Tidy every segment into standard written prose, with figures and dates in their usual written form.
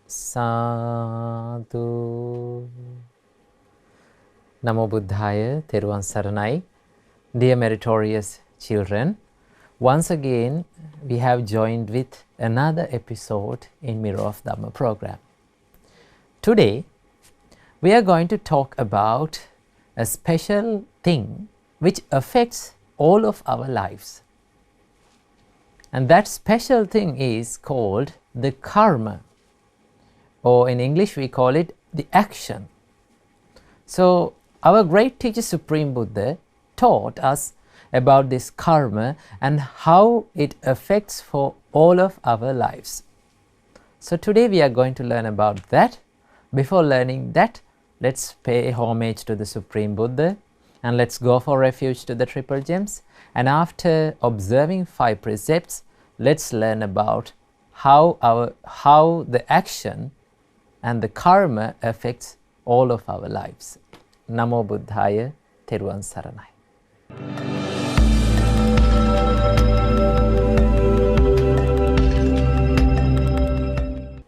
Sadhu. Namo Buddhaya, Theruvan Saranai. Dear meritorious children, once again we have joined with another episode in Mirror of Dhamma program. Today we are going to talk about a special thing which affects all of our lives. And that special thing is called the karma, or in English we call it the action. So our great teacher Supreme Buddha taught us about this karma and how it affects for all of our lives. So today we are going to learn about that. Before learning that, let's pay homage to the Supreme Buddha and let's go for refuge to the Triple Gems. And after observing 5 precepts, let's learn about how the action and the karma affects all of our lives. Namo Buddhaya, Theruvan Saranai.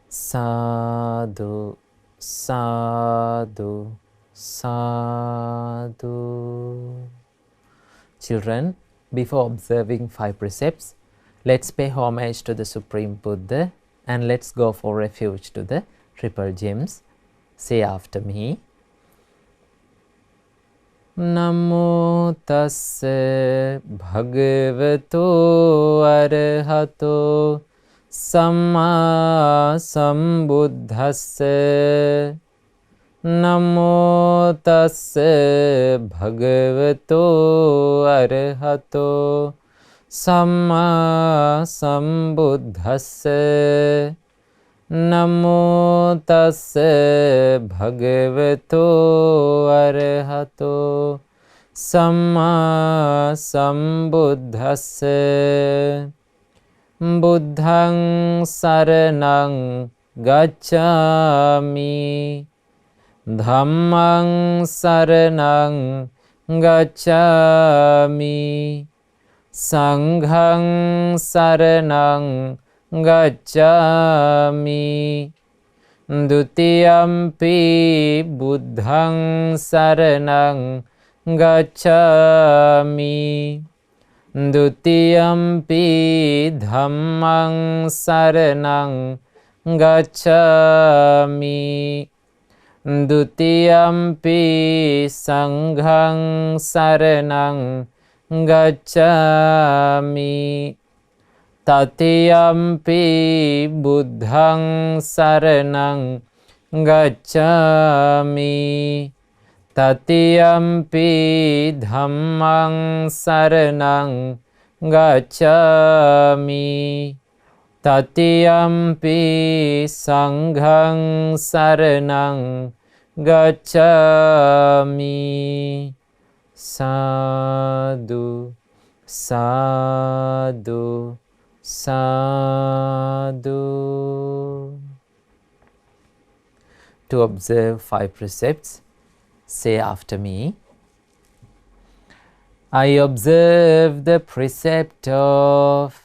Sadhu, sadhu, sadhu. Children, before observing 5 precepts, let's pay homage to the Supreme Buddha and let's go for refuge to the Triple Gems. Say after me. Namo tassa bhagavato arahato samma sambuddhassa. Namo tassa bhagavato arahato samma sambuddhassa. Namo tassa bhagavato arahato samma sambuddhassa. Buddhaṃ saraṇaṃ gacchāmi. Dhammaṃ saraṇaṃ gacchāmi. Saṅghaṃ saraṇaṃ gacchāmi. Dutiyampi buddhaṃ saraṇaṃ gacchāmi. Dutiyampi dhammaṃ saraṇaṃ gacchāmi. Dutiyampi saṅghaṃ saraṇaṃ gacchāmi. Tatiyampi buddhaṃ saraṇaṃ gacchāmi. Tatiyampi dhammaṃ saraṇaṃ gacchāmi. Tatiyampi saṅghaṃ saraṇaṃ gacchāmi. Sadhu, sadhu, sadhu. To observe 5 precepts, say after me. I observe the precept of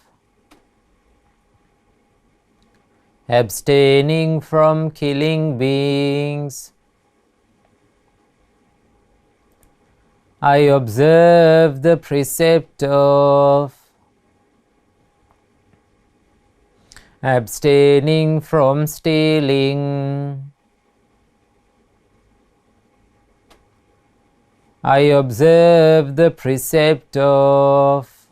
abstaining from killing beings. I observe the precept of abstaining from stealing. I observe the precept of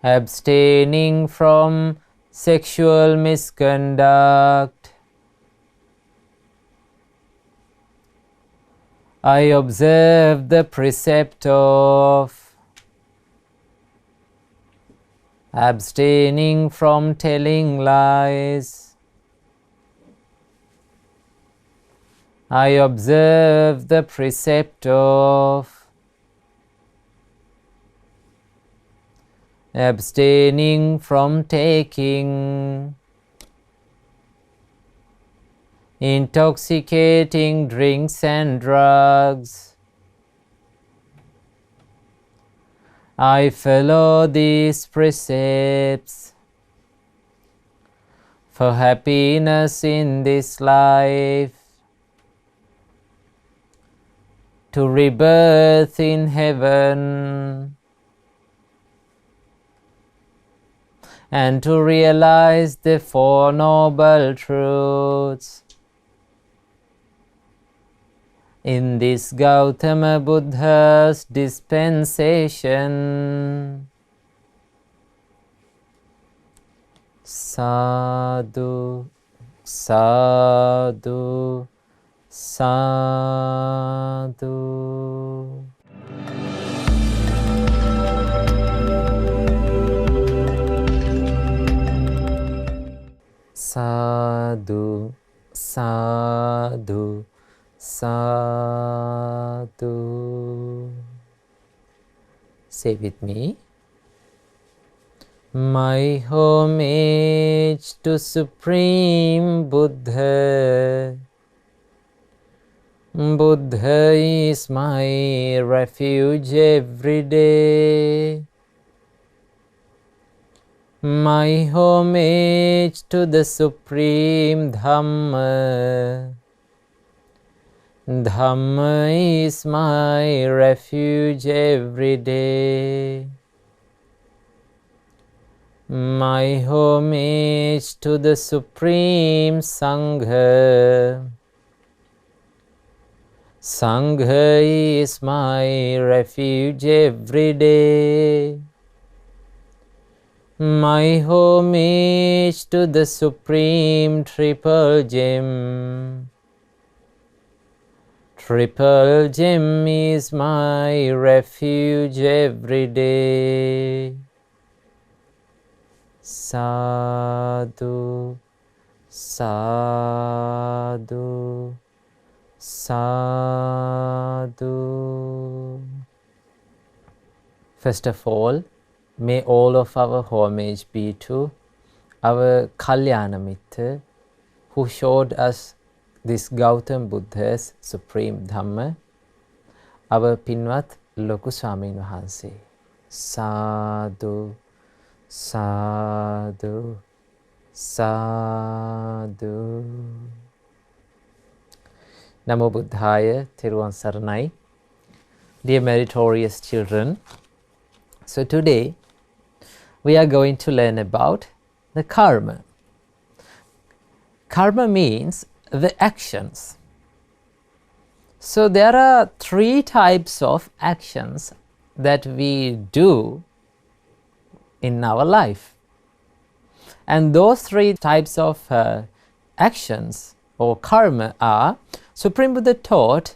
abstaining from sexual misconduct. I observe the precept of abstaining from telling lies. I observe the precept of abstaining from taking intoxicating drinks and drugs. I follow these precepts. for happiness in this life, to rebirth in heaven, and to realize the Four Noble Truths. In this Gautama Buddha's dispensation. Sadhu, sadhu, sadhu. Sadhu, sadhu, sadhu. Say with me. My homage to Supreme Buddha. Buddha is my refuge every day. My homage to the Supreme Dhamma. Dhamma is my refuge every day. My homage to the Supreme Sangha. Sangha is my refuge every day. My homage to the Supreme Triple Gem. Triple Gem is my refuge every day. Sadhu, sadhu, sadhu. First of all, may all of our homage be to our Kalyana Mitra who showed us this Gautama Buddha's Supreme Dhamma, our Pinwat Loku Swamin Wahanse. Sadhu, sadhu, sadhu. Namo Buddhaya, Theravada Saranai. Dear meritorious children, so today we are going to learn about the karma. Karma means the actions. So there are three types of actions that we do in our life. And those three types of actions or karma are, Supreme Buddha taught,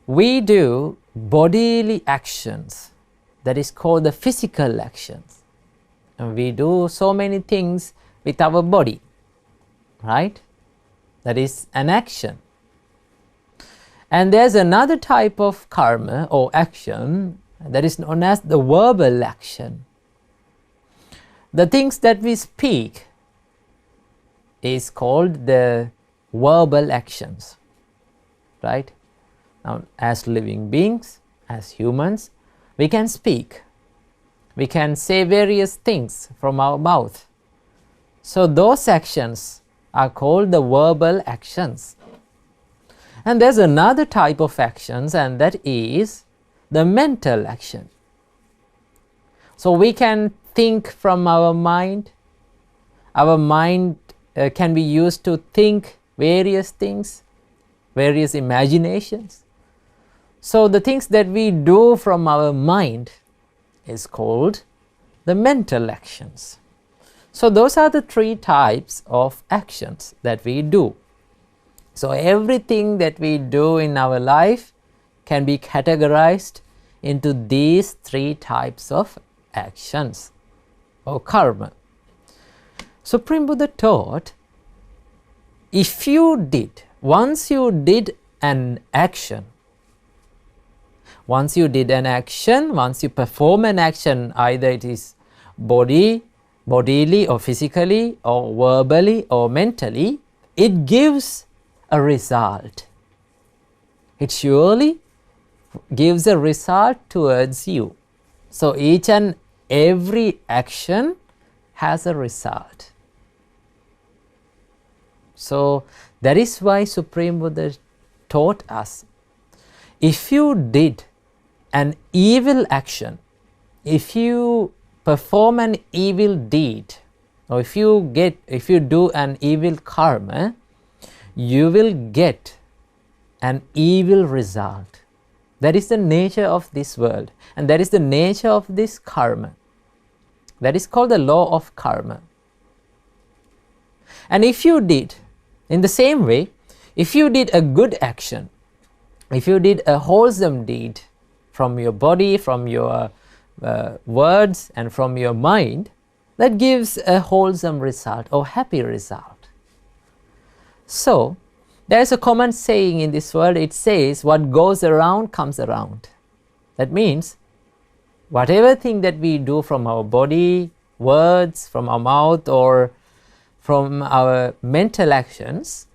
we do bodily actions, that is called the physical actions. And we do so many things with our body, right? That is an action. And there's another type of karma or action that is known as the verbal action. The things that we speak is called the verbal actions, right? Now, as living beings, as humans, we can speak. We can say various things from our mouth. So those actions are called the verbal actions. And there's another type of actions, and that is the mental action. So we can think from our mind. Our mind can be used to think various things, various imaginations. So the things that we do from our mind is called the mental actions. So those are the three types of actions that we do. So everything that we do in our life can be categorized into these three types of actions or karma. Supreme Buddha taught, once you did an action, once you perform an action, either it is bodily or physically or verbally or mentally, it gives a result. It surely gives a result towards you. So each and every action has a result. So that is why Supreme Buddha taught us, if you did an evil action, if you perform an evil deed, or if you do an evil karma, you will get an evil result. That is the nature of this world, and that is the nature of this karma. That is called the law of karma. And if you did, in the same way, if you did a good action, if you did a wholesome deed from your body, from your words and from your mind, that gives a wholesome result or happy result. So there is a common saying in this world. It says, what goes around comes around. That means whatever thing that we do from our body, words, from our mouth, or from our mental actions,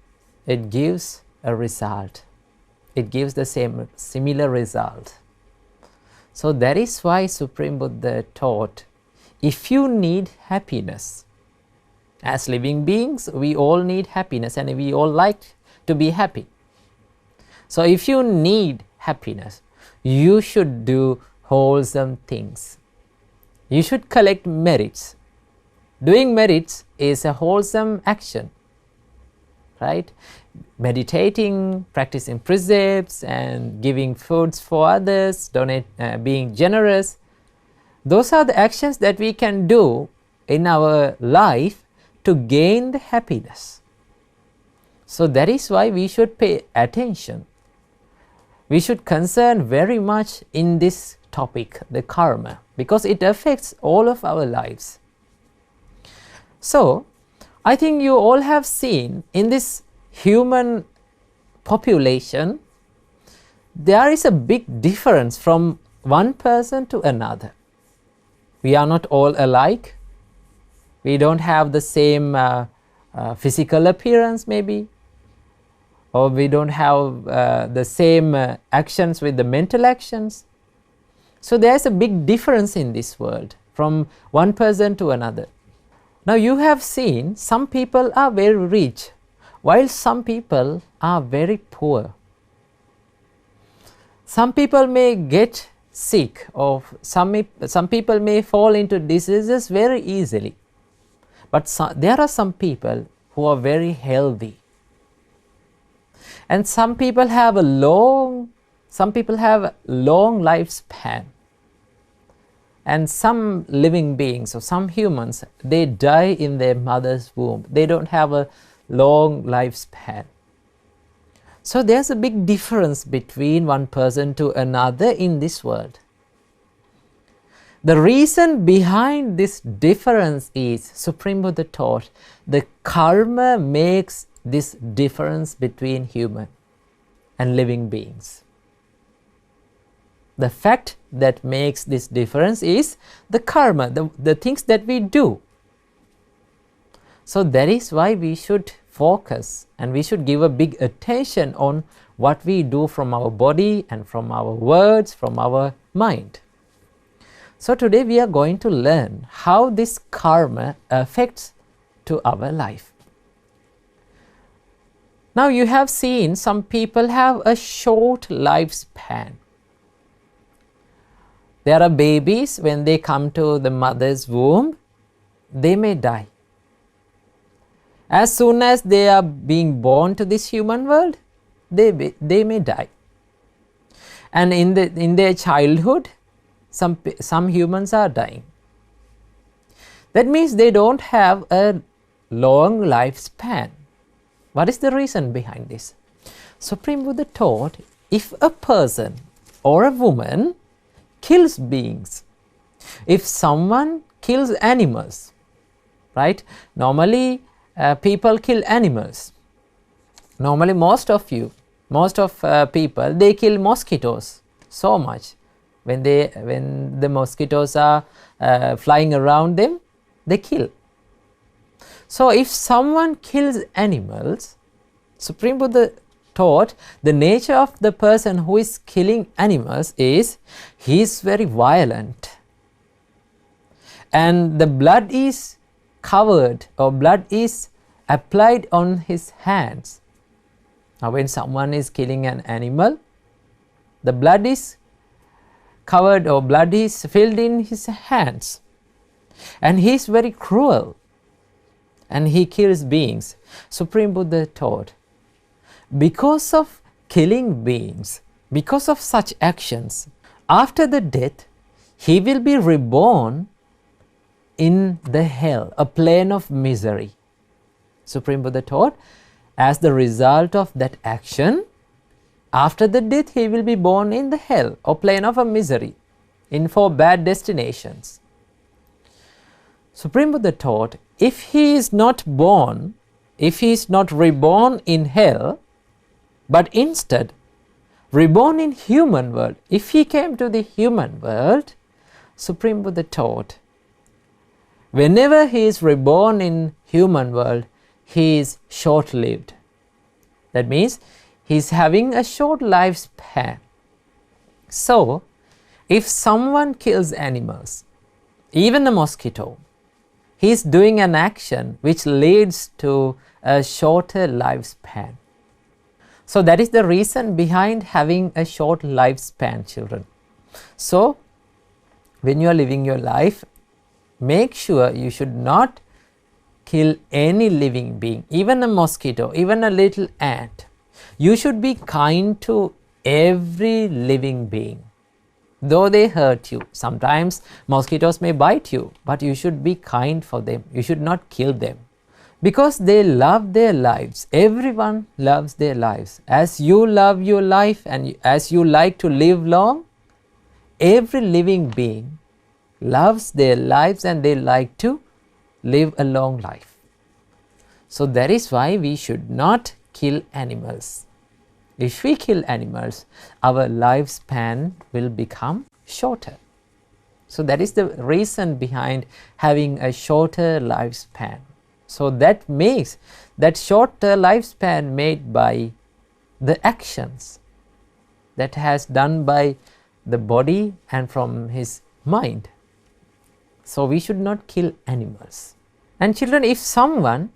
it gives a result. It gives the similar result. So that is why Supreme Buddha taught, if you need happiness, as living beings, we all need happiness and we all like to be happy. So if you need happiness, you should do wholesome things. You should collect merits. Doing merits is a wholesome action, right? Meditating, practicing precepts, and giving foods for others, being generous. Those are the actions that we can do in our life to gain the happiness. So that is why we should pay attention. We should concern very much in this topic, the karma, because it affects all of our lives. So I think you all have seen in this human population, there is a big difference from one person to another. We are not all alike. We don't have the same physical appearance maybe, or we don't have the same actions with the mental actions. So there is a big difference in this world from one person to another. Now you have seen some people are very rich, while some people are very poor. Some people may get sick, or some people may fall into diseases very easily. But there are some people who are very healthy. And some people have a long lifespan. And some living beings, or some humans, they die in their mother's womb. They don't have a long lifespan. So there's a big difference between one person to another in this world. The reason behind this difference is, Supreme Buddha taught, the karma makes this difference between human and living beings. The fact that makes this difference is the karma, the things that we do. So that is why we should focus and we should give a big attention on what we do from our body and from our words, from our mind. So today we are going to learn how this karma affects to our life. Now you have seen some people have a short lifespan. There are babies, when they come to the mother's womb, they may die. As soon as they are being born to this human world, they may die. And in their childhood, some humans are dying. That means they don't have a long lifespan. What is the reason behind this? Supreme Buddha taught, if a person or a woman kills beings, if someone kills animals, right? Normally people kill animals. Normally most of people, they kill mosquitoes so much. When the mosquitoes are flying around them, they kill. So if someone kills animals, Supreme Buddha taught, the nature of the person who is killing animals is, he is very violent. And the blood is covered, or blood is applied on his hands. Now when someone is killing an animal, the blood is covered or blood is filled in his hands, and he is very cruel and he kills beings. Supreme Buddha taught, because of killing beings, because of such actions, after the death he will be reborn in the hell, a plane of misery. Supreme Buddha taught, as the result of that action, after the death he will be born in the hell or plane of a misery, in 4 bad destinations. Supreme Buddha taught, if he is not born, if he is not reborn in hell, but instead reborn in human world, if he came to the human world, Supreme Buddha taught, whenever he is reborn in human world, he is short-lived. That means he is having a short lifespan. So, if someone kills animals, even a mosquito, he is doing an action which leads to a shorter lifespan. So that is the reason behind having a short lifespan, children. So, when you are living your life, make sure you should not kill any living being, even a mosquito, even a little ant. You should be kind to every living being, though they hurt you. Sometimes mosquitoes may bite you, but you should be kind for them. You should not kill them, because they love their lives. Everyone loves their lives. As you love your life and as you like to live long, every living being loves their lives and they like to live a long life. So that is why we should not kill animals. If we kill animals, our lifespan will become shorter. So that is the reason behind having a shorter lifespan. So that makes that shorter lifespan made by the actions that has done by the body and from his mind. So we should not kill animals. And children, if someone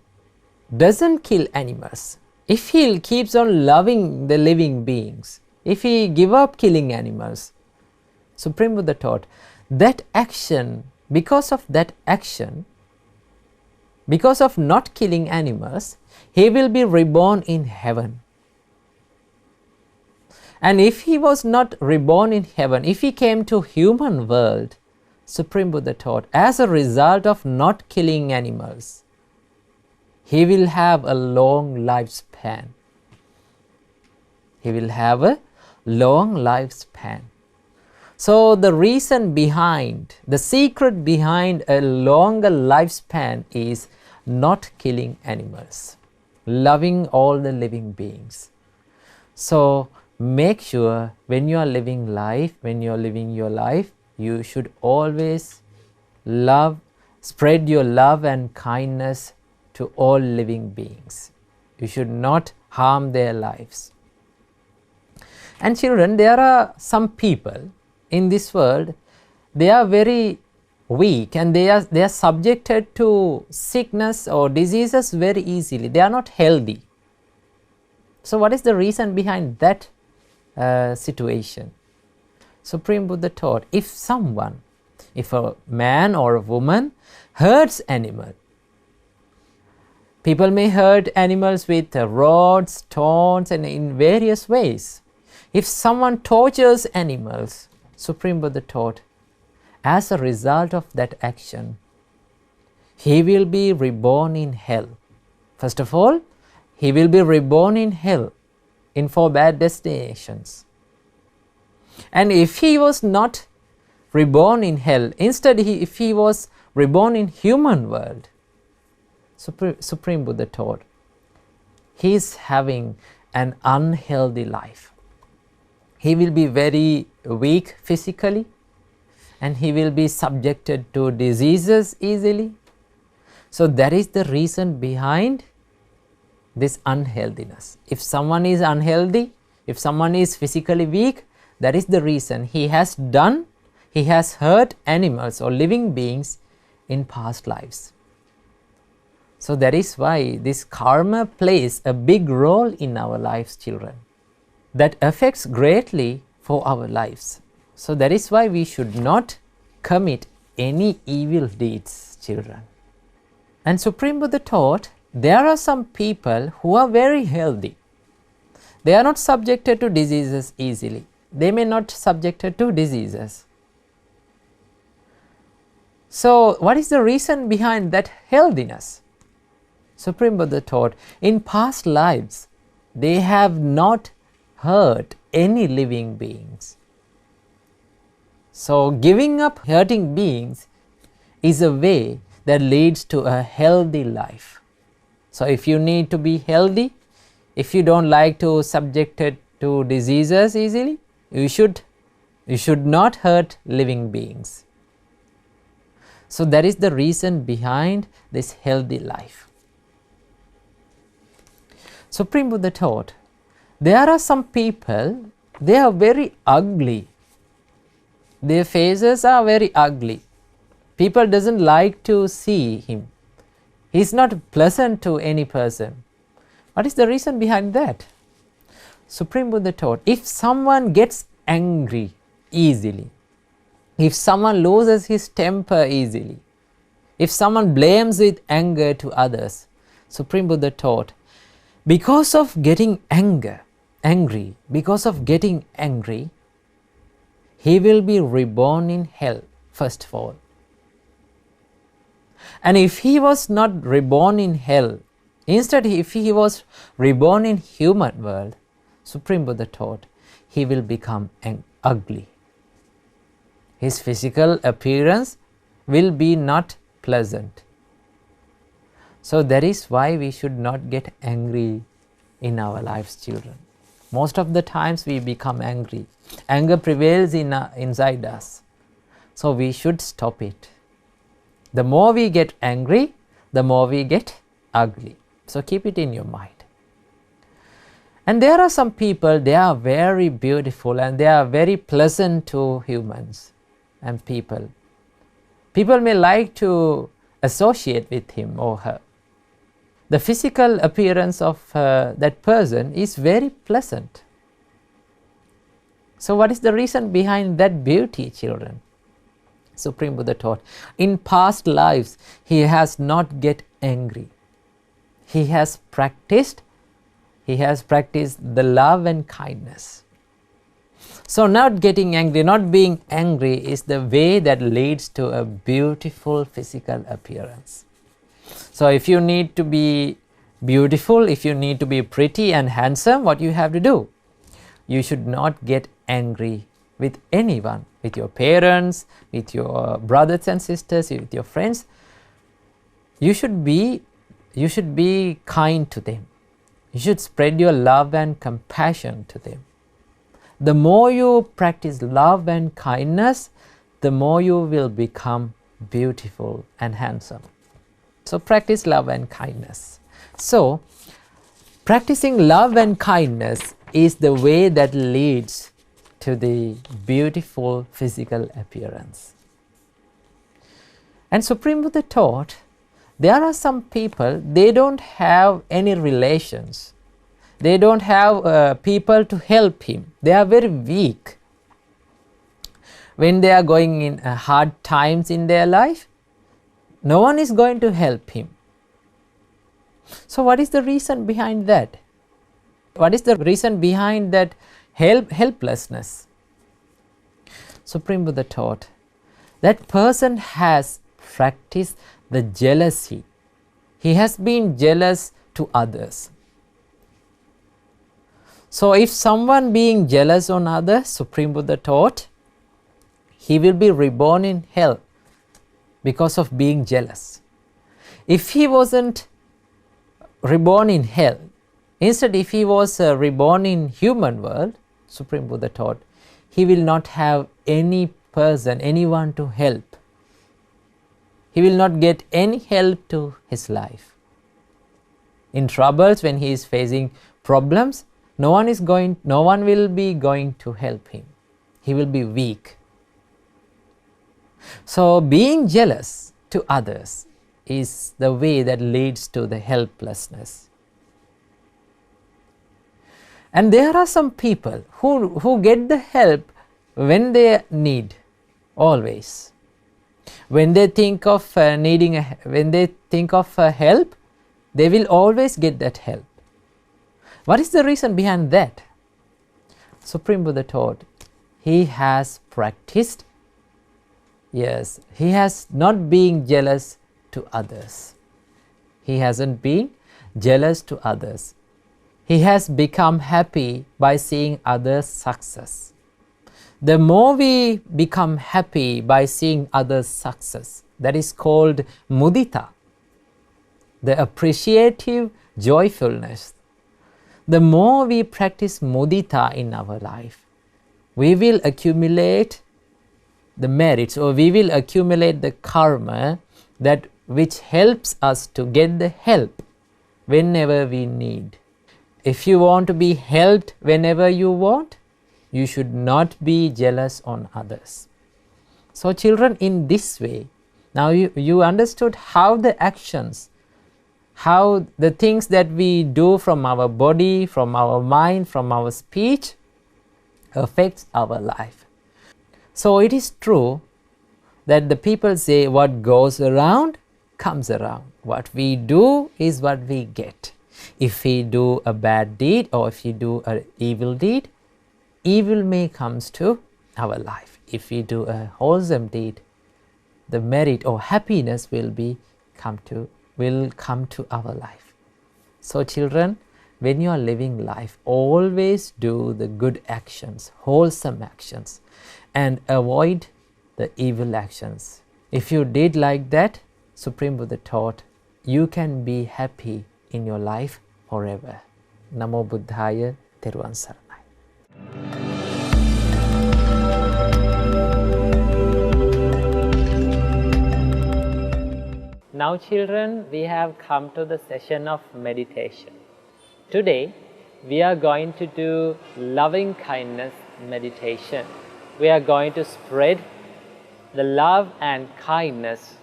doesn't kill animals, if he keeps on loving the living beings, if he give up killing animals, Supreme Buddha taught, that action, because of that action, because of not killing animals, he will be reborn in heaven. And if he was not reborn in heaven, if he came to human world, Supreme Buddha taught, as a result of not killing animals, he will have a long lifespan. He will have a long lifespan. So the reason behind, the secret behind a longer lifespan is not killing animals, loving all the living beings. So make sure when you are living life, when you are living your life, you should always love, spread your love and kindness to all living beings. You should not harm their lives. And children, there are some people in this world, they are very weak and they are subjected to sickness or diseases very easily. They are not healthy. So what is the reason behind that situation? Supreme Buddha taught, if a man or a woman hurts animal, people may hurt animals with rods, stones, and in various ways. If someone tortures animals, Supreme Buddha taught, as a result of that action, he will be reborn in hell. First of all, he will be reborn in hell in 4 bad destinations. And if he was not reborn in hell, instead if he was reborn in human world, Supreme Buddha taught, he is having an unhealthy life. He will be very weak physically and he will be subjected to diseases easily. So that is the reason behind this unhealthiness. If someone is unhealthy, if someone is physically weak, that is the reason he has hurt animals or living beings in past lives. So that is why this karma plays a big role in our lives, children. That affects greatly for our lives. So that is why we should not commit any evil deeds, children. And Supreme Buddha taught, there are some people who are very healthy. They are not subjected to diseases easily. They may not subjected to diseases. So what is the reason behind that healthiness? Supreme Buddha taught, in past lives, they have not hurt any living beings. So giving up hurting beings is a way that leads to a healthy life. So if you need to be healthy, if you don't like to subjected to diseases easily, you should not hurt living beings. So that is the reason behind this healthy life. Supreme Buddha taught, there are some people, they are very ugly. Their faces are very ugly. People doesn't like to see him. He is not pleasant to any person. What is the reason behind that? Supreme Buddha taught, if someone gets angry easily, if someone loses his temper easily, if someone blames with anger to others, Supreme Buddha taught, because of getting angry, he will be reborn in hell, first of all. And if he was not reborn in hell, instead if he was reborn in human world, Supreme Buddha taught, he will become ugly. His physical appearance will be not pleasant. So that is why we should not get angry in our lives, children. Most of the times we become angry. Anger prevails inside us. So we should stop it. The more we get angry, the more we get ugly. So keep it in your mind. And there are some people, they are very beautiful and they are very pleasant to humans and people. People may like to associate with him or her. The physical appearance of that person is very pleasant. So what is the reason behind that beauty, children? Supreme Buddha taught, in past lives he has not get angry. He has practiced the love and kindness. So not getting angry, not being angry is the way that leads to a beautiful physical appearance. So if you need to be beautiful, if you need to be pretty and handsome, what you have to do? You should not get angry with anyone, with your parents, with your brothers and sisters, with your friends. You should be kind to them. You should spread your love and compassion to them. The more you practice love and kindness, the more you will become beautiful and handsome. So practice love and kindness. So practicing love and kindness is the way that leads to the beautiful physical appearance. And Supreme Buddha taught, there are some people, they don't have any relations. They don't have people to help him. They are very weak. When they are going in hard times in their life, no one is going to help him. So what is the reason behind that? What is the reason behind that helplessness? Supreme Buddha taught, that person has practiced the jealousy. He has been jealous to others. So if someone being jealous on others, Supreme Buddha taught, he will be reborn in hell because of being jealous. If he wasn't reborn in hell, instead if he was reborn in human world, Supreme Buddha taught, he will not have any person, anyone to help. He will not get any help to his life. In troubles, when he is facing problems, no one will be going to help him. He will be weak. So being jealous to others is the way that leads to the helplessness. And there are some people who get the help when they need, always. When they think of help, they will always get that help. What is the reason behind that? Supreme Buddha taught, he has practiced, yes, he has not been jealous to others. He hasn't been jealous to others. He has become happy by seeing others' success. The more we become happy by seeing others' success, that is called mudita, the appreciative joyfulness. The more we practice mudita in our life, we will accumulate the merits, or we will accumulate the karma that which helps us to get the help whenever we need. If you want to be helped whenever you want, you should not be jealous on others. So children, in this way, now you understood how the actions, how the things that we do from our body, from our mind, from our speech affects our life. So it is true that the people say what goes around comes around. What we do is what we get. If we do a bad deed, or if we do an evil deed, evil may comes to our life. If we do a wholesome deed, the merit or happiness will come to our life. So children, when you are living life, always do the good actions, wholesome actions, and avoid the evil actions. If you did like that, Supreme Buddha taught, you can be happy in your life forever. Namo Buddhaya, Theravada Saranai. Now children, we have come to the session of meditation. Today, we are going to do loving kindness meditation. We are going to spread the love and kindness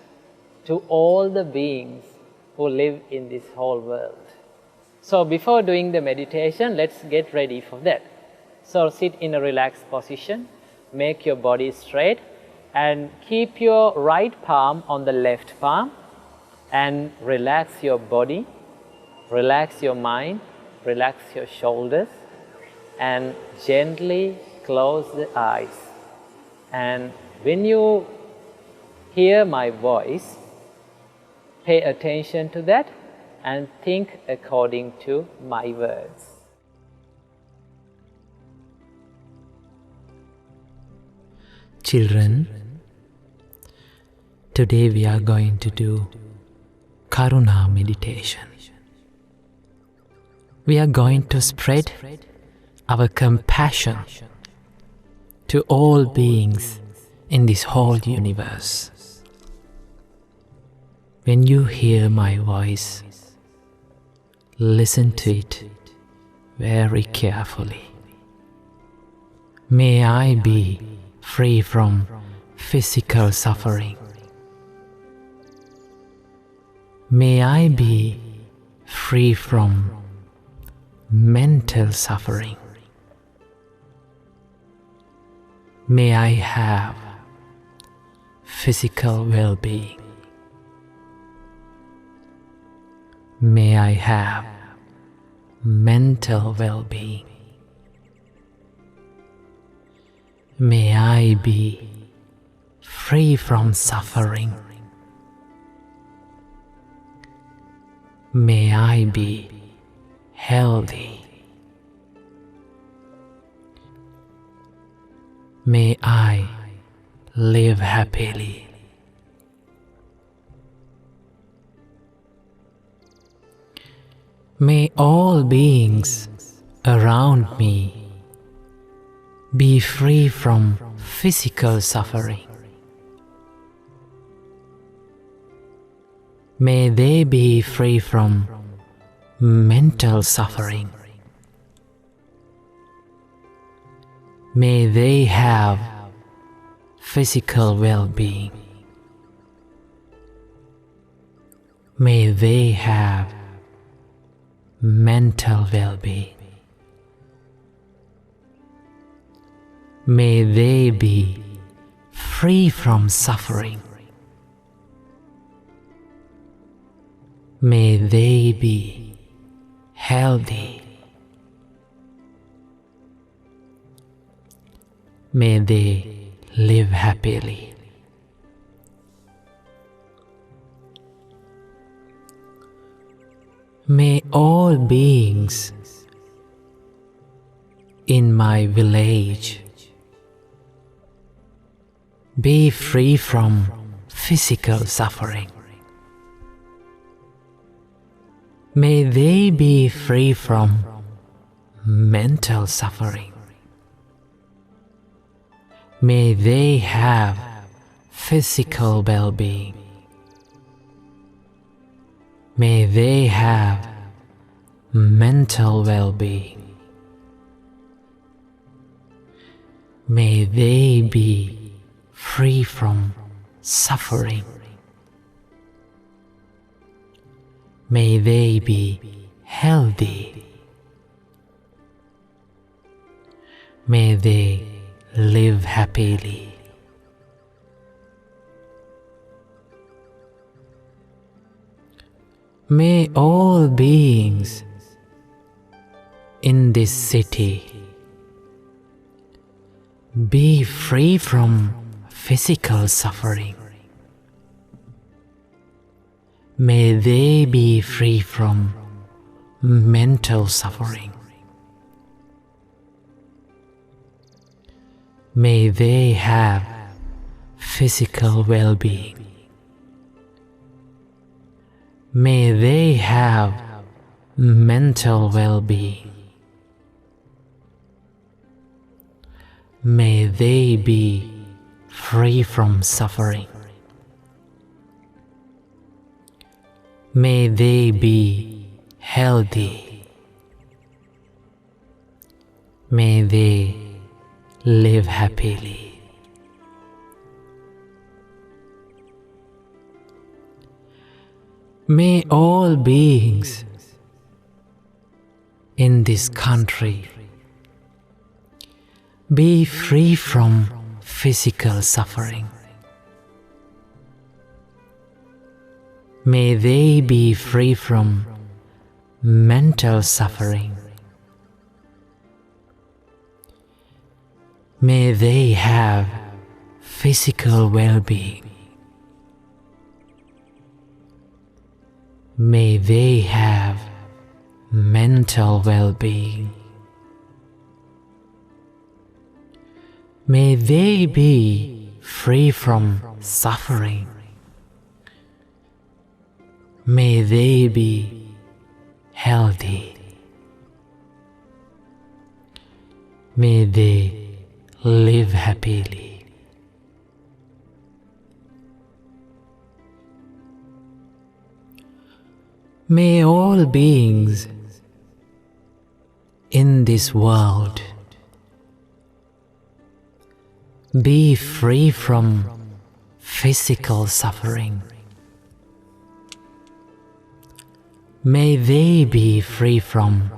to all the beings who live in this whole world. So before doing the meditation, let's get ready for that. So sit in a relaxed position, make your body straight, and keep your right palm on the left palm, and relax your body, relax your mind, relax your shoulders, and gently close the eyes. And when you hear my voice, pay attention to that and think according to my words. Children, today we are going to do Karuna meditation. We are going to spread our compassion to all beings in this whole universe. When you hear my voice, listen to it very carefully. May I be free from physical suffering. May I be free from mental suffering. May I have physical well-being. May I have mental well-being. May I be free from suffering. May I be healthy. May I live happily. May all beings around me be free from physical suffering. May they be free from mental suffering. May they have physical well-being. May they have mental well-being. May they be free from suffering. May they be healthy. May they live happily. May all beings in my village be free from physical suffering. May they be free from mental suffering. May they have physical well-being. May they have mental well-being. May they be free from suffering. May they be healthy. May they live happily. May all beings in this city be free from physical suffering. May they be free from mental suffering. May they have physical well-being. May they have mental well-being. May they be free from suffering. May they be healthy. May they live happily. May all beings in this country be free from physical suffering. May they be free from mental suffering. May they have physical well-being. May they have mental well-being. May they be free from suffering. May they be healthy. May they live happily. May all beings in this world be free from physical suffering. May they be free from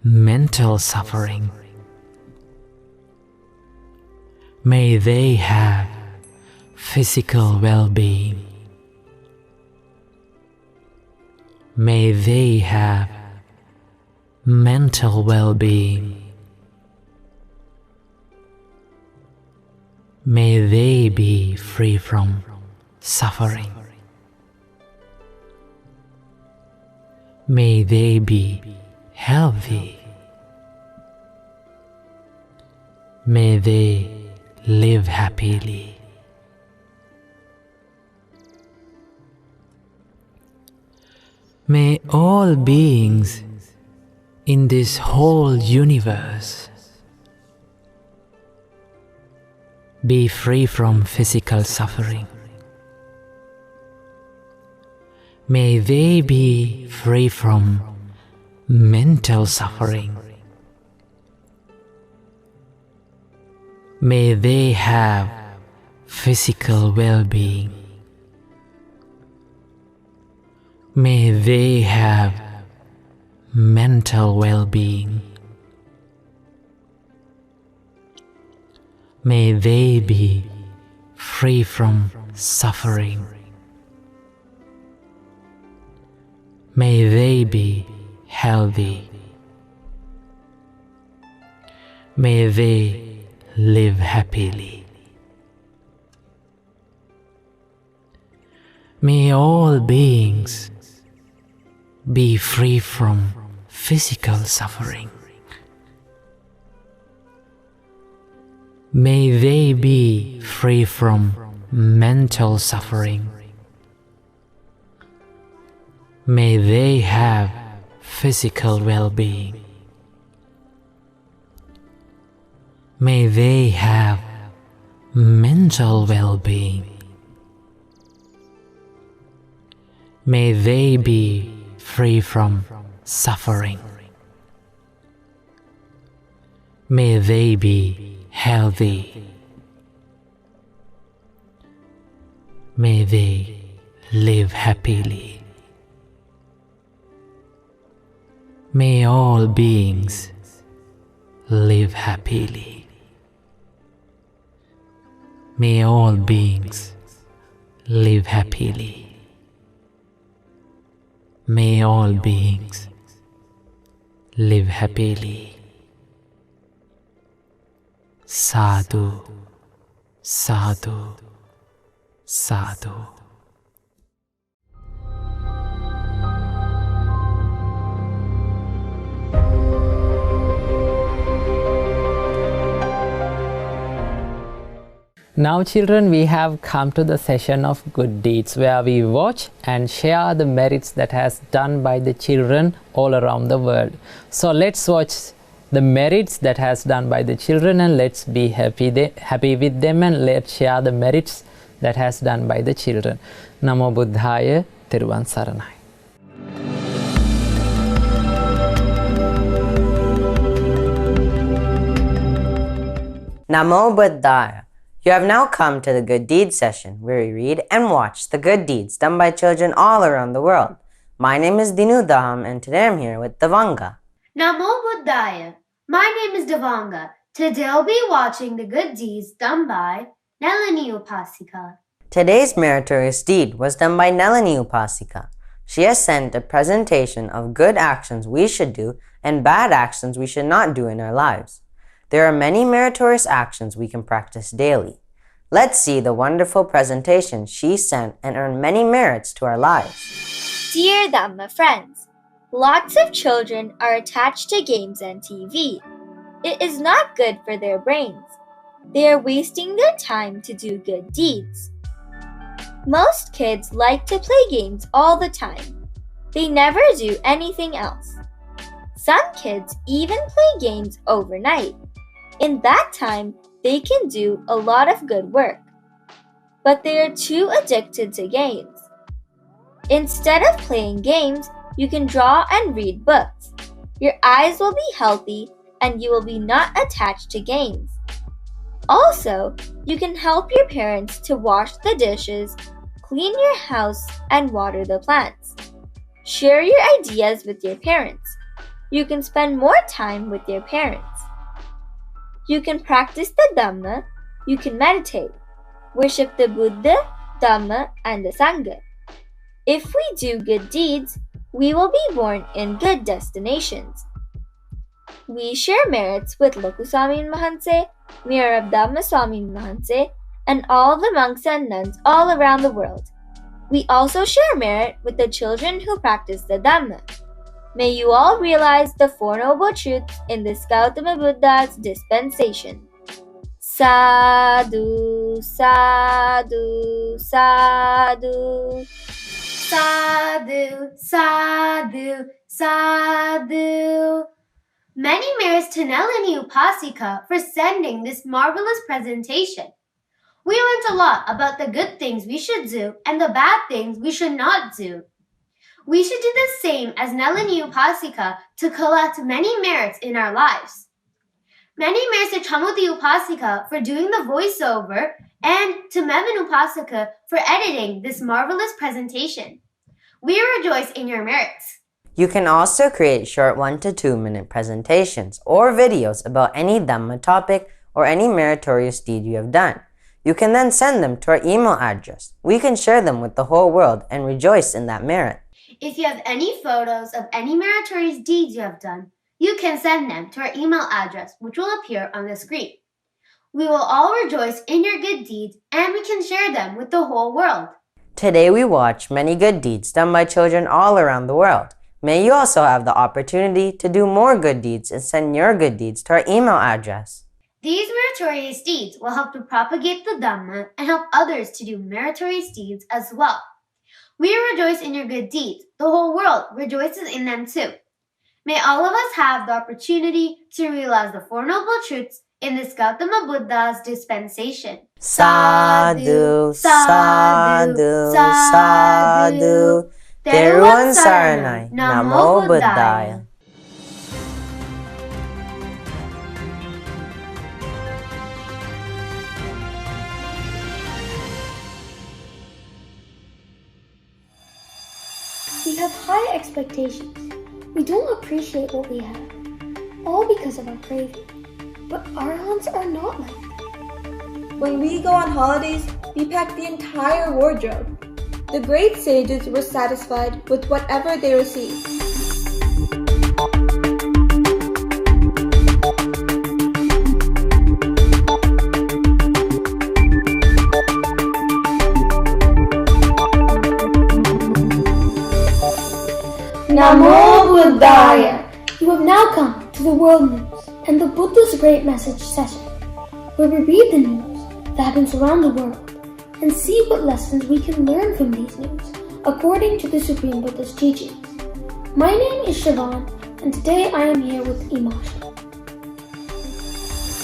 mental suffering. May they have physical well-being. May they have mental well-being. May they be free from suffering. May they be healthy. May they live happily. May all beings in this whole universe be free from physical suffering. May they be free from mental suffering. May they have physical well-being. May they have mental well-being. May they be free from suffering. May they be healthy. May they live happily. May all beings be free from physical suffering. May they be free from mental suffering. May they have physical well-being. May they have mental well-being. May they be free from suffering. May they be healthy. May they live happily. May all beings live happily. May all beings live happily. May all beings live happily. Sadhu, sadhu, sadhu. Now children, we have come to the session of good deeds where we watch and share the merits that has done by the children all around the world. So let's watch the merits that has done by the children and let's be happy with them and let's share the merits that has done by the children. Namo Buddhaya, Theruvan Saranai. Namo Buddhaya. You have now come to the Good Deeds session, where we read and watch the good deeds done by children all around the world. My name is Dinu Dham, and today I'm here with Devanga. Namo Buddhaya. My name is Devanga. Today I'll be watching the good deeds done by Nalini Upasika. Today's meritorious deed was done by Nalini Upasika. She has sent a presentation of good actions we should do and bad actions we should not do in our lives. There are many meritorious actions we can practice daily. Let's see the wonderful presentation she sent and earn many merits to our lives. Dear Dhamma friends, lots of children are attached to games and TV. It is not good for their brains. They are wasting their time to do good deeds. Most kids like to play games all the time. They never do anything else. Some kids even play games overnight. In that time, they can do a lot of good work. But they are too addicted to games. Instead of playing games, you can draw and read books. Your eyes will be healthy and you will be not attached to games. Also, you can help your parents to wash the dishes, clean your house, and water the plants. Share your ideas with your parents. You can spend more time with your parents. You can practice the Dhamma. You can meditate. Worship the Buddha, Dhamma, and the Sangha. If we do good deeds, we will be born in good destinations. We share merits with Lokuswami Mahanse, Mirror of Dhamma Swami Mahanse, and all the monks and nuns all around the world. We also share merit with the children who practice the Dhamma. May you all realize the Four Noble Truths in this Gautama Buddha's dispensation. Sadhu, sadhu, sadhu. Sadhu, sadhu, sadhu. Many merits to Nalini Upasika for sending this marvelous presentation. We learned a lot about the good things we should do and the bad things we should not do. We should do the same as Nalini Upasika to collect many merits in our lives. Many merits to Chamuti Upasika for doing the voiceover and to Mevin Upasika for editing this marvelous presentation. We rejoice in your merits. You can also create short 1 to 2 minute presentations or videos about any Dhamma topic or any meritorious deed you have done. You can then send them to our email address. We can share them with the whole world and rejoice in that merit. If you have any photos of any meritorious deeds you have done, you can send them to our email address, which will appear on the screen. We will all rejoice in your good deeds, and we can share them with the whole world. Today we watched many good deeds done by children all around the world. May you also have the opportunity to do more good deeds and send your good deeds to our email address. These meritorious deeds will help to propagate the Dhamma and help others to do meritorious deeds as well. We rejoice in your good deeds. The whole world rejoices in them too. May all of us have the opportunity to realize the Four Noble Truths in this Gautama Buddha's dispensation. Sadhu, sadhu, sadhu. Theravada Saranai, Namo Buddhaya. We have high expectations. We don't appreciate what we have, all because of our craving. But arahants are not like that. When we go on holidays, we pack the entire wardrobe. The great sages were satisfied with whatever they received. Namo Buddhaya! You have now come to the World News and the Buddha's Great Message session, where we read the news that happens around the world and see what lessons we can learn from these news according to the Supreme Buddha's teachings. My name is Siobhan, and today I am here with Imasha.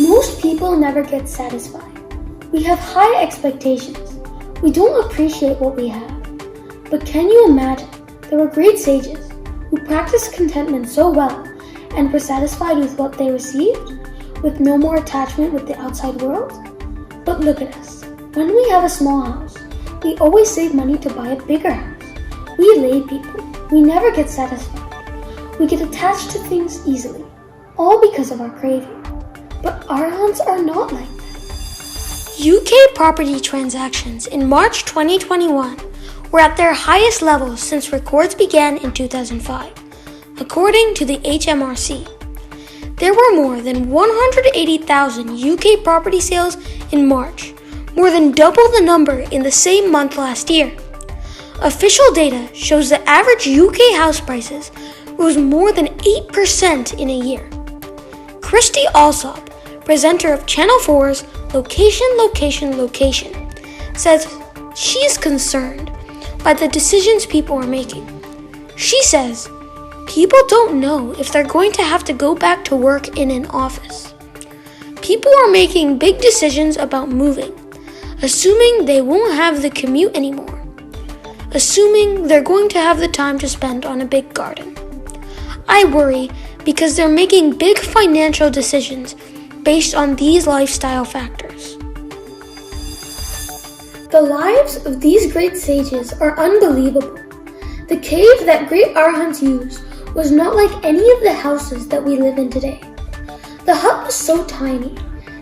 Most people never get satisfied. We have high expectations. We don't appreciate what we have. But can you imagine there were great sages who practiced contentment so well and were satisfied with what they received, with no more attachment with the outside world? But look at us. When we have a small house, we always save money to buy a bigger house. We lay people. We never get satisfied. We get attached to things easily, all because of our craving. But arahants are not like that. UK property transactions in March 2021 were at their highest level since records began in 2005, according to the HMRC. There were more than 180,000 UK property sales in March, more than double the number in the same month last year. Official data shows the average UK house prices rose more than 8% in a year. Christy Alsop, presenter of Channel 4's Location, says she's concerned by the decisions people are making. She says people don't know if they're going to have to go back to work in an office. People are making big decisions about moving, assuming they won't have the commute anymore, assuming they're going to have the time to spend on a big garden. I worry because they're making big financial decisions based on these lifestyle factors. The lives of these great sages are unbelievable. The cave that great arahants used was not like any of the houses that we live in today. The hut was so tiny,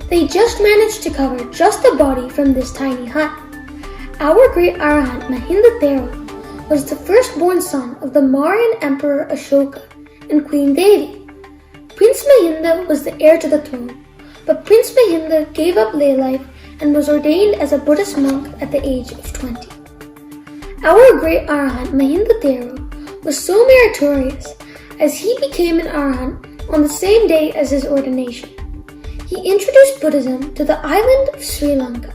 they just managed to cover just the body from this tiny hut. Our great arahant Mahamevnawa was the firstborn son of the Mauryan Emperor Ashoka and Queen Devi. Prince Mahinda was the heir to the throne, but Prince Mahinda gave up lay life and was ordained as a Buddhist monk at the age of 20. Our great arahant Mahamevnawa was so meritorious as he became an arahant on the same day as his ordination. He introduced Buddhism to the island of Sri Lanka.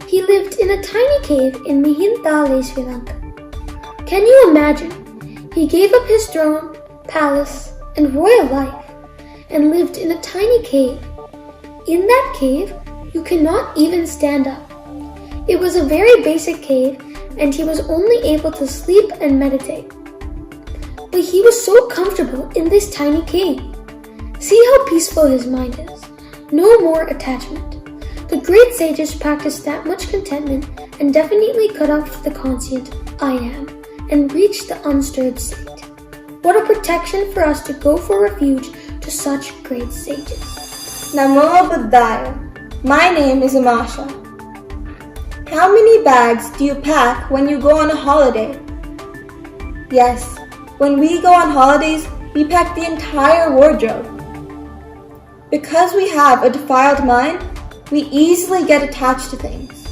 He lived in a tiny cave in Mihintale, Sri Lanka. Can you imagine? He gave up his throne, palace, and royal life and lived in a tiny cave. In that cave, you cannot even stand up. It was a very basic cave, and he was only able to sleep and meditate. But he was so comfortable in this tiny cave. See how peaceful his mind is. No more attachment. The great sages practiced that much contentment and definitely cut off the conscient I am and reach the unstirred state. What a protection for us to go for refuge to such great sages. Namo Buddhaya. My name is Amasha. How many bags do you pack when you go on a holiday? Yes, when we go on holidays, we pack the entire wardrobe. Because we have a defiled mind, we easily get attached to things.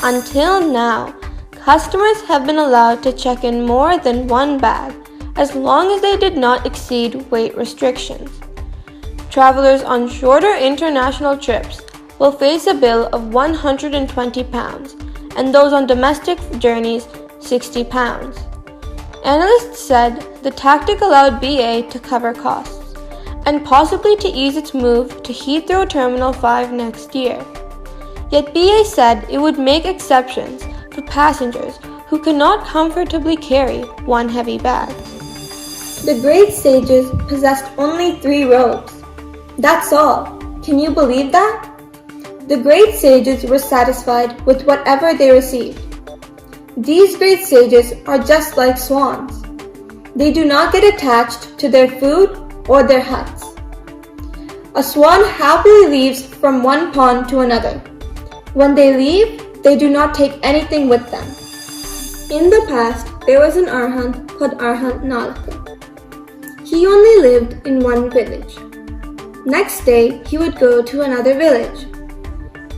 Until now, customers have been allowed to check in more than one bag as long as they did not exceed weight restrictions. Travelers on shorter international trips will face a bill of 120 pounds and those on domestic journeys 60 pounds. Analysts said the tactic allowed BA to cover costs and possibly to ease its move to Heathrow Terminal 5 next year. Yet BA said it would make exceptions for passengers who cannot comfortably carry one heavy bag. The great sages possessed only 3 robes. That's all. Can you believe that? The great sages were satisfied with whatever they received. These great sages are just like swans. They do not get attached to their food or their huts. A swan happily leaves from one pond to another. When they leave, they do not take anything with them. In the past, there was an Arhat called Arhat Nalaka. He only lived in one village. Next day, he would go to another village.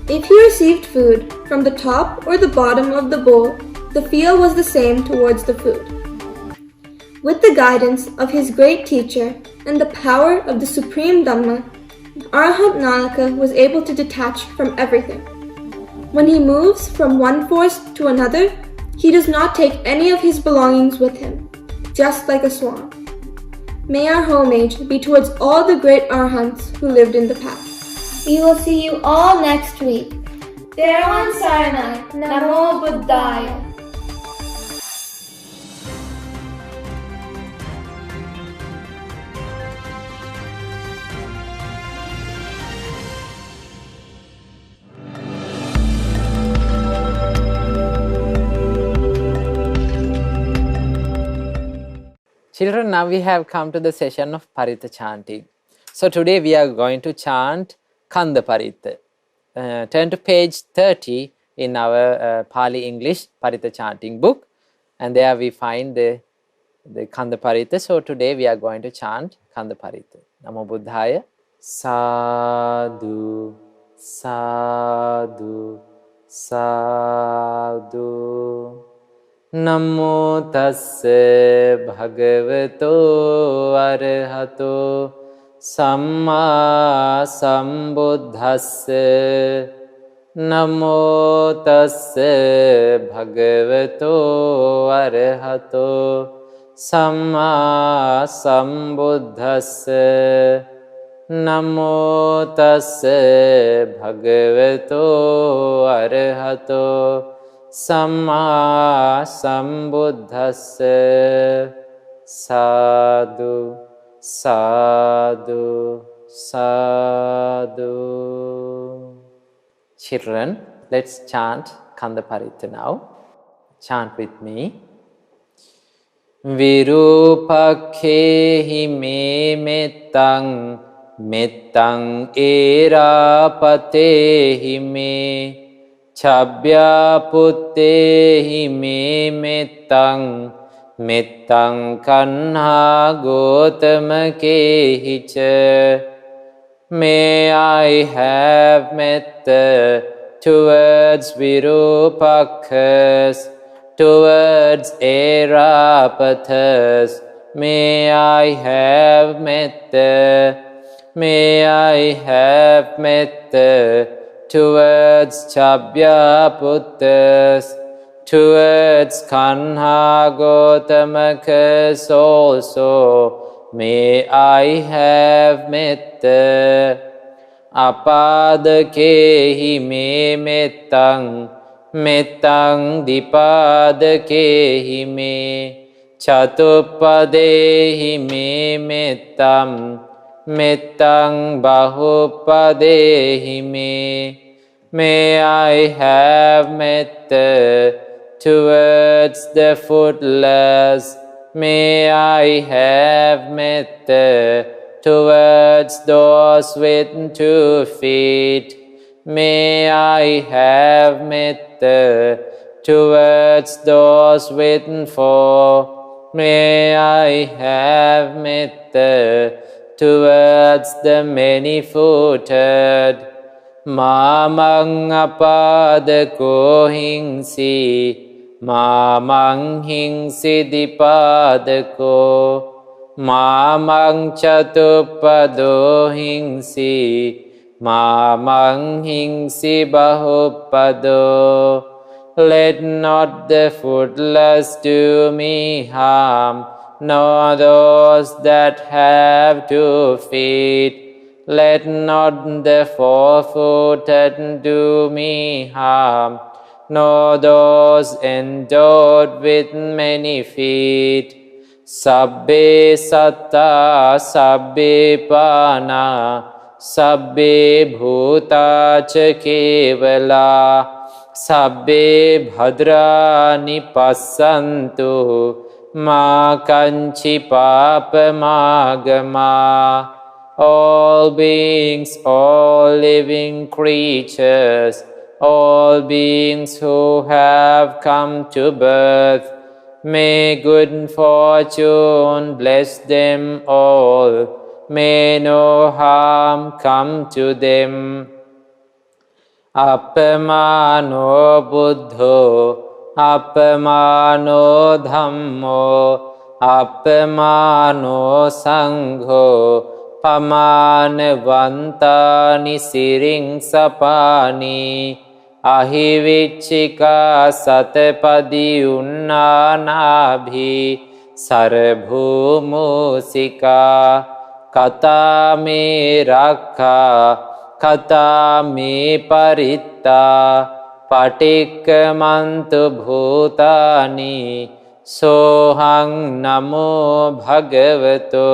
If he received food from the top or the bottom of the bowl, the feel was the same towards the food. With the guidance of his great teacher and the power of the Supreme Dhamma, Arhat Nalaka was able to detach from everything. When he moves from one forest to another, he does not take any of his belongings with him, just like a swan. May our homage be towards all the great Arhats who lived in the past. We will see you all next week. Theravada Saranai, Namo Buddhaya. Children, now we have come to the session of Pirith chanting. So today we are going to chant Kamma Pirith. Turn to page 30 in our Pali English Pirith chanting book, and there we find the Kamma Pirith. So today we are going to chant Kamma Pirith. Namo Buddhaya. Sadhu, sadhu, sadhu. Namo tassa bhagavato arahato samma sambuddhassa. Namo tassa bhagavato arahato samma sambuddhassa. Namo tassa bhagavato arahato Samma sambuddhassa. Sadhu, sadhu, sadhu. Children, let's chant Kamma Pirith now. Chant with me. Virupakhehi me mettang, mettang erapatehi me. Chabya puttehi me mettang, mettang kanha gotamakehi cha. May I have metta towards Virupakhas, towards Erapathas. May I have metta, may I have metta towards Chabya Puttas, towards Kanha Gotamakas also. May I have metta. Apadakehi me mettang, mettang dipadakehi me. Chatupadehi me mettam, mettang bahupadehi me. May I have metta towards the footless. May I have metta towards those with 2 feet. May I have metta towards those with 4. May I have metta towards the many-footed. Mamang apadako hingsi, mamang hingsi dipadako, mamang chatupado hingsi, mamang hingsi bahupado. Let not the footless do me harm, nor those that have 2 feet. Let not the 4-footed do me harm, nor those endowed with many feet. Sabbe satta, sabbe pana, sabbe bhuta ca kevala, sabbe bhadrani passantu, ma kanchi papamagama. All beings, all living creatures, all beings who have come to birth, may good fortune bless them all. May no harm come to them. Appamano buddho, appamano dhammo, appamano sangho, pamanavantani siring sapani, ahivichika satapadi unnanabhi, sarabhumusika, kata me rakha, kata me paritta, patikkamantu bhutani, sohang namo bhagavato,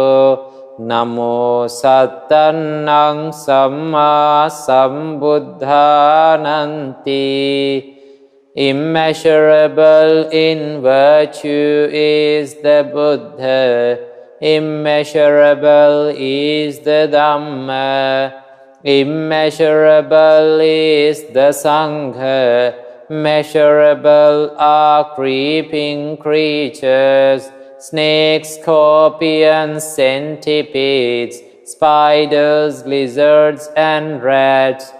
namo sattannang samma sambuddhananti. Immeasurable in virtue is the Buddha, immeasurable is the Dhamma, immeasurable is the Sangha, measurable are creeping creatures, snakes, scorpions, centipedes, spiders, lizards, and rats.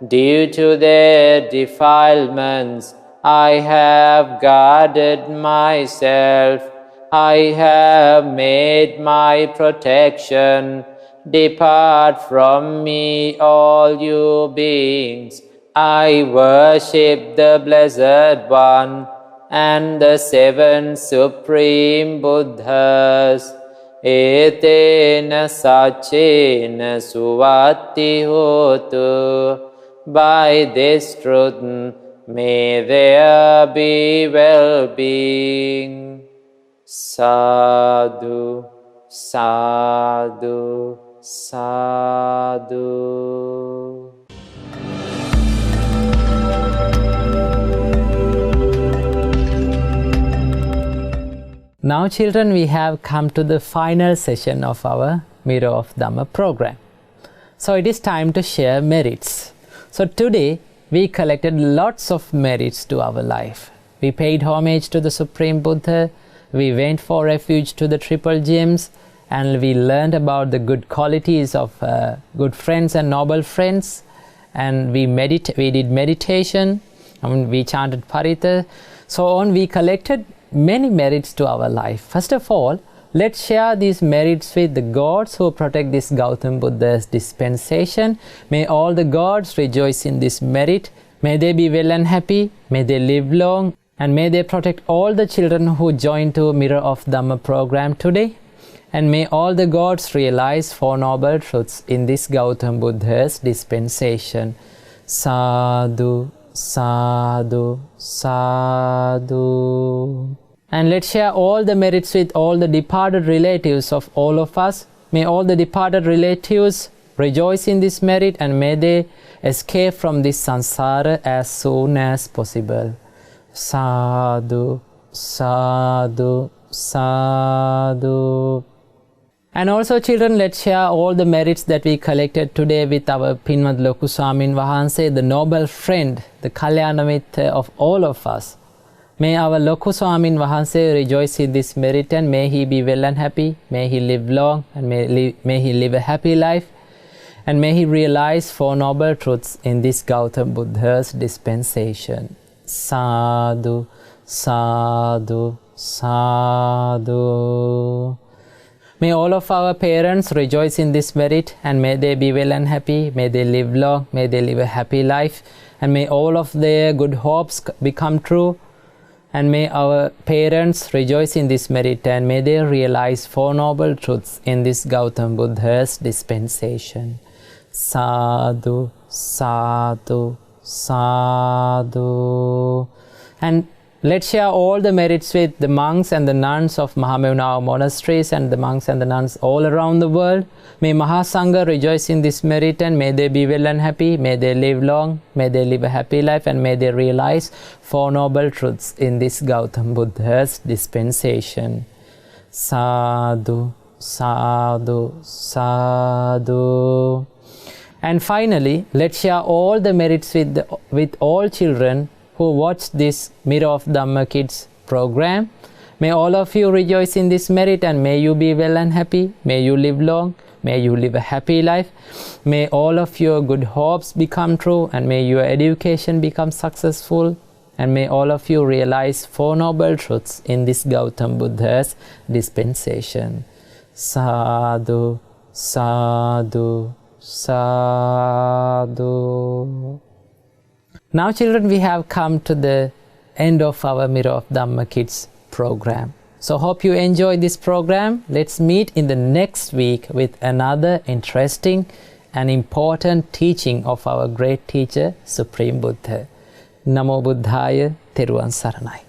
Due to their defilements, I have guarded myself. I have made my protection. Depart from me, all you beings. I worship the Blessed One and the 7 Supreme Buddhas. Etena sachena suvati hotu. By this truth, may there be well-being. Sadhu, sadhu, sadhu. Now children, we have come to the final session of our Mirror of Dhamma program. So it is time to share merits. So today we collected lots of merits to our life. We paid homage to the Supreme Buddha, we went for refuge to the Triple Gems, and we learned about the good qualities of good friends and noble friends, and we did meditation, and we chanted Pirith. So on, we collected many merits to our life. First of all, let's share these merits with the gods who protect this Gautam Buddha's dispensation. May all the gods rejoice in this merit. May they be well and happy. May they live long. And may they protect all the children who joined to Mirror of Dhamma program today. And may all the gods realize 4 noble truths in this Gautam Buddha's dispensation. Sadhu, sadhu, sadhu. And let's share all the merits with all the departed relatives of all of us. May all the departed relatives rejoice in this merit, and may they escape from this samsara as soon as possible. Sadhu, sadhu, sadhu. And also children, let's share all the merits that we collected today with our Pinwat Loku Swamin Wahanse, the noble friend, the Kalyana Mitra of all of us. May our Loku Swamin Wahanse rejoice in this merit, and may he be well and happy, may he live long, and may he live a happy life, and may he realize 4 noble truths in this Gautam Buddha's dispensation. Sadhu, sadhu, sadhu. May all of our parents rejoice in this merit, and may they be well and happy, may they live long, may they live a happy life, and may all of their good hopes become true. And may our parents rejoice in this merit, and may they realize 4 noble truths in this Gautam Buddha's dispensation. Sadhu, sadhu, sadhu. And let's share all the merits with the monks and the nuns of Mahamevnawa monasteries and the monks and the nuns all around the world. May Mahasangha rejoice in this merit, and may they be well and happy, may they live long, may they live a happy life, and may they realize 4 noble truths in this Gautam Buddha's dispensation. Sadhu, sadhu, sadhu. And finally, let's share all the merits with all children who watch this Mirror of Dhamma Kids program. May all of you rejoice in this merit, and may you be well and happy, may you live long, may you live a happy life, may all of your good hopes become true, and may your education become successful, and may all of you realize 4 noble truths in this Gautam Buddha's dispensation. Sadhu, sadhu, sadhu. Now children, we have come to the end of our Mirror of Dhamma Kids program. So hope you enjoy this program. Let's meet in the next week with another interesting and important teaching of our great teacher, Supreme Buddha. Namo Buddhaya, Theruvan Saranai.